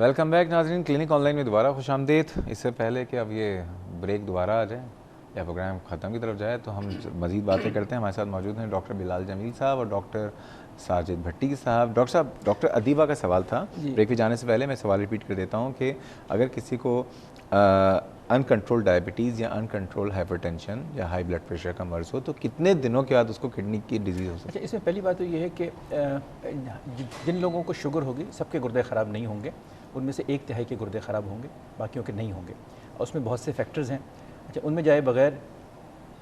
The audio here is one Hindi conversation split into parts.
वेलकम बैक नाज़रीन, क्लिनिक ऑनलाइन में दोबारा खुशामदीद। इससे पहले कि अब ये ब्रेक दोबारा आ जाए या प्रोग्राम ख़त्म की तरफ जाए तो हम मज़ीद बातें करते हैं। हमारे साथ मौजूद हैं डॉक्टर बिलाल जमील साहब और डॉक्टर साजिद भट्टी साहब। डॉक्टर साहब, डॉक्टर अदीबा का सवाल था, ब्रेक पे जाने से पहले मैं सवाल रिपीट कर देता हूँ कि अगर किसी को अनकंट्रोल डायबिटीज़ या अनकंट्रोल हाइपरटेंशन या हाई ब्लड प्रेशर का मर्ज़ हो तो कितने दिनों के बाद उसको किडनी की डिजीज़ हो सकती है? अच्छा, इसमें पहली बात तो ये है कि जिन लोगों को शुगर होगी सबके गुर्दे ख़राब नहीं होंगे, उनमें से 1/3 के गुर्दे ख़राब होंगे, बाकियों के नहीं होंगे। और उसमें बहुत से फैक्टर्स हैं। अच्छा, उनमें जाए बगैर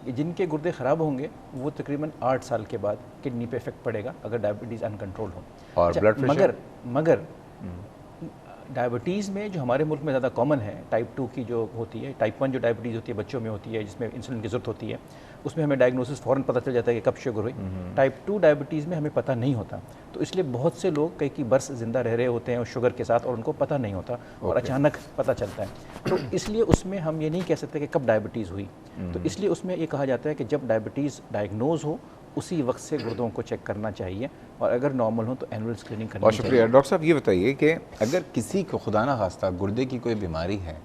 जिनके गुर्दे ख़राब होंगे वो तकरीबन 8 साल के बाद किडनी पे इफेक्ट पड़ेगा अगर डायबिटीज़ अनकंट्रोल हो। और अच्छा, ब्लड प्रेशर मगर डायबिटीज़ में जो हमारे मुल्क में ज़्यादा कॉमन है टाइप 2 की जो होती है, टाइप 1 जो डायबिटीज़ होती है बच्चों में होती है जिसमें इंसुलिन की ज़रूरत होती है, उसमें हमें डायग्नोसिस फ़ौरन पता चल जाता है कि कब शुगर हुई। टाइप 2 डायबिटीज़ में हमें पता नहीं होता, तो इसलिए बहुत से लोग कई बरस ज़िंदा रह रहे होते हैं शुगर के साथ और उनको पता नहीं होता और अचानक पता चलता है। तो इसलिए उसमें हम ये नहीं कह सकते कि कब डायबिटीज़ हुई। तो इसलिए उसमें ये कहा जाता है कि जब डायबिटीज़ डायग्नोज हो उसी वक्त से गुर्दों को चेक करना चाहिए और अगर नॉर्मल हो तो एनुअल स्क्रीनिंग करनी बहुत चाहिए। शुक्रिया। डॉक्टर साहब, ये बताइए कि अगर किसी को खुदा ना खास्ता गुर्दे की कोई बीमारी है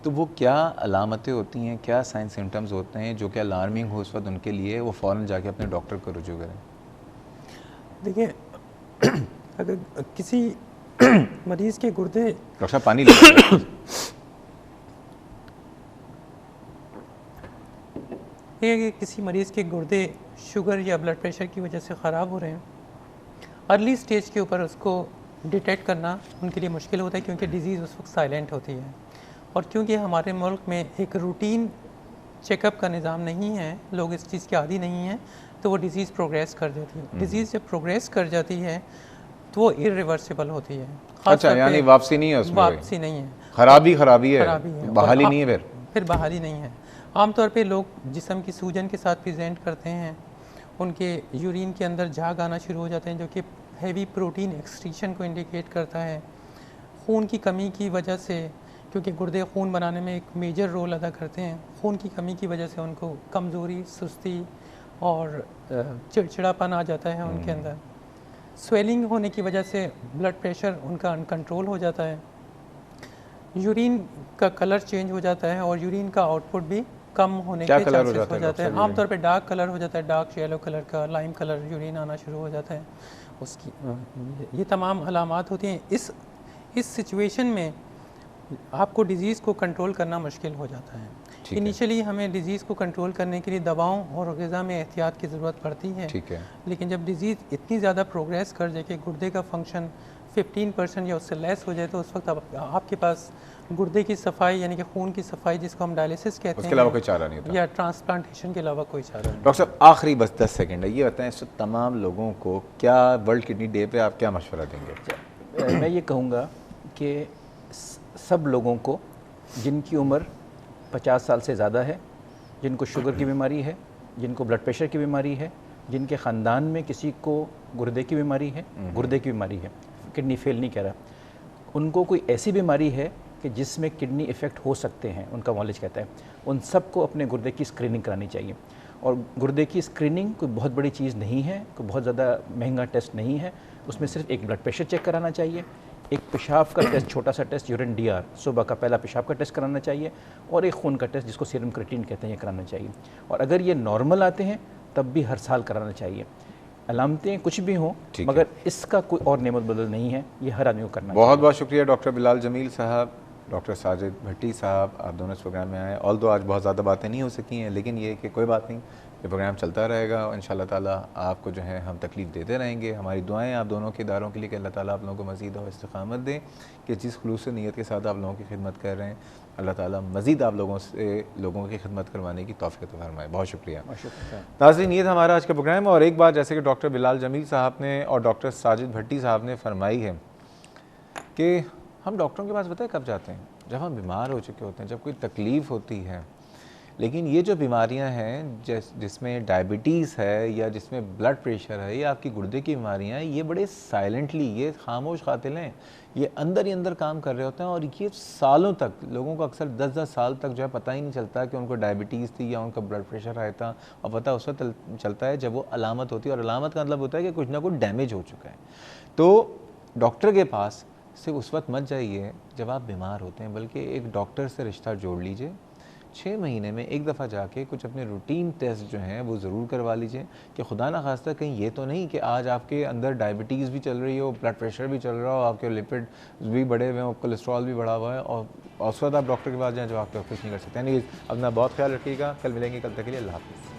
तो वो क्या अलामतें होती हैं, क्या साइन सिम्टम्स होते हैं जो कि अलार्मिंग हो उस वक्त उनके लिए, वो फ़ौरन जाके अपने डॉक्टर को रुजू करें? देखिए अगर किसी मरीज़ के गुर्दे डॉक्टर साहब पानी लीजिए। ये कि किसी मरीज़ के गुर्दे शुगर या ब्लड प्रेशर की वजह से ख़राब हो रहे हैं, अर्ली स्टेज के ऊपर उसको डिटेक्ट करना उनके लिए मुश्किल होता है क्योंकि डिज़ीज़ उस वक्त साइलेंट होती है। और क्योंकि हमारे मुल्क में एक रूटीन चेकअप का निज़ाम नहीं है, लोग इस चीज़ के आदी नहीं हैं, तो वो डिज़ीज़ प्रोग्रेस कर जाती है। डिज़ीज़ जब प्रोग्रेस कर जाती है तो वो इरिवर्सिबल होती है। अच्छा, यानी वापसी नहीं है उसमें? वापसी नहीं है, खराबी है, खराबी है, बहाली नहीं है। फिर बहाली नहीं है। आमतौर पे लोग जिस्म की सूजन के साथ प्रेजेंट करते हैं, उनके यूरिन के अंदर झाग आना शुरू हो जाते हैं जो कि हैवी प्रोटीन एक्सक्रीशन को इंडिकेट करता है। खून की कमी की वजह से, क्योंकि गुर्दे खून बनाने में एक मेजर रोल अदा करते हैं, खून की कमी की वजह से उनको कमज़ोरी, सुस्ती और चिड़चिड़ापन आ जाता है उनके अंदर। स्वेलिंग होने की वजह से ब्लड प्रेशर उनका अनकंट्रोल हो जाता है। यूरिन का कलर चेंज हो जाता है और यूरिन का आउटपुट भी कम होने के चांसेस हो जाते हैं। आमतौर पे डार्क कलर हो जाता है, डार्क येलो कलर का, लाइम कलर यूरिन आना शुरू हो जाता है उसकी। ये तमाम अलामात होती हैं। इस सिचुएशन में आपको डिज़ीज़ को कंट्रोल करना मुश्किल हो जाता है। इनिशियली हमें डिज़ीज़ को कंट्रोल करने के लिए दवाओं और ग़िज़ा में एहतियात की ज़रूरत पड़ती है। लेकिन जब डिज़ीज़ इतनी ज़्यादा प्रोग्रेस कर जाए कि गुर्दे का फंक्शन 15% या उससे लेस हो जाए तो उस वक्त आपके पास गुर्दे की सफाई यानी कि खून की सफाई जिसको हम डायलिसिस कहते हैं, उसके अलावा कोई चारा नहीं होता, या ट्रांसप्लांटेशन के अलावा कोई चारा नहीं। डॉक्टर साहब, आखिरी बस 10 सेकंड है, ये बताएं इस तमाम लोगों को क्या वर्ल्ड किडनी डे पे आप क्या मशवरा देंगे? मैं ये कहूँगा कि सब लोगों को जिनकी उम्र 50 साल से ज़्यादा है, जिनको शुगर की बीमारी है, जिनको ब्लड प्रेशर की बीमारी है, जिनके ख़ानदान में किसी को गुर्दे की बीमारी है, किडनी फेल नहीं कह रहा, उनको कोई ऐसी बीमारी है कि जिसमें किडनी इफ़ेक्ट हो सकते हैं, उनका मॉलेज कहता है, उन सबको अपने गुर्दे की स्क्रीनिंग करानी चाहिए। और गुर्दे की स्क्रीनिंग कोई बहुत बड़ी चीज़ नहीं है, कोई बहुत ज़्यादा महंगा टेस्ट नहीं है। उसमें सिर्फ एक ब्लड प्रेशर चेक कराना चाहिए, एक पेशाब का टेस्ट, छोटा सा टेस्ट यूरिन DR, सुबह का पहला पेशाब का टेस्ट कराना चाहिए, और एक खून का टेस्ट जिसको सीरम क्रिएटिनिन कहते हैं, ये कराना चाहिए। और अगर ये नॉर्मल आते हैं तब भी हर साल कराना चाहिए। अलामतें कुछ भी हों मगर इसका कोई और नेमत बदल नहीं है, ये हर आदमी को करना चाहिए। बहुत बहुत शुक्रिया डॉक्टर बिलाल जमील साहब, डॉक्टर साजिद भट्टी साहब, आप दोनों इस प्रोग्राम में आए। ऑल्दो आज बहुत ज़्यादा बातें नहीं हो सकी हैं, लेकिन ये कि कोई बात नहीं, ये प्रोग्राम चलता रहेगा और इंशाल्लाह ताला आपको जो है हम तकलीफ़ देते रहेंगे। हमारी दुआएं आप दोनों के इदारों के लिए कि अल्लाह ताला आप लोगों को मज़ीद और इस्तिक़ामत दें कि जिस खुलूस नीयत के साथ आप लोगों की खिदमत कर रहे हैं, अल्लाह ताला मज़ीद आप लोगों की खिदमत करवाने की तौफ़ीक़ अता फ़रमाए। बहुत शुक्रिया नाज़रीन, ये था हमारा आज का प्रोग्राम। और एक बात जैसे कि डॉक्टर बिलाल जमील साहब ने और डॉक्टर साजिद भट्टी साहब ने फरमाई है कि हम डॉक्टरों के पास बताए कब जाते हैं, जब हम बीमार हो चुके होते हैं, जब कोई तकलीफ़ होती है। लेकिन ये जो बीमारियां हैं जिसमें डायबिटीज़ है या जिसमें ब्लड प्रेशर है या आपकी गुर्दे की बीमारियां हैं, ये बड़े साइलेंटली, ये खामोश कातिल हैं, ये अंदर ही अंदर काम कर रहे होते हैं और ये सालों तक, लोगों को अक्सर 10-10 साल तक जो है पता ही नहीं चलता कि उनको डायबिटीज़ थी या उनका ब्लड प्रेशर आया था। और पता उस वक्त चलता है जब वो अलामत होती है, और अलामत का मतलब होता है कि कुछ ना कुछ डैमेज हो चुका है। तो डॉक्टर के पास सिर्फ उस वक्त मत जाइए जब आप बीमार होते हैं, बल्कि एक डॉक्टर से रिश्ता जोड़ लीजिए। 6 महीने में एक दफ़ा जाके कुछ अपने रूटीन टेस्ट जो हैं वो ज़रूर करवा लीजिए कि खुदा ना खास्ता कहीं ये तो नहीं कि आज आपके अंदर डायबिटीज़ भी चल रही हो, ब्लड प्रेशर भी चल रहा हो, आपके लिपिड भी बढ़े हुए हैं, कोलेस्ट्रॉल भी बढ़ा हुआ है, और उस वक्त आप डॉक्टर के पास जाएँ जो आपका कुछ नहीं कर सकते। यानी अपना बहुत ख्याल रखिएगा। कल मिलेंगे, कल तक के लिए अल्लाह हाफ़िज़।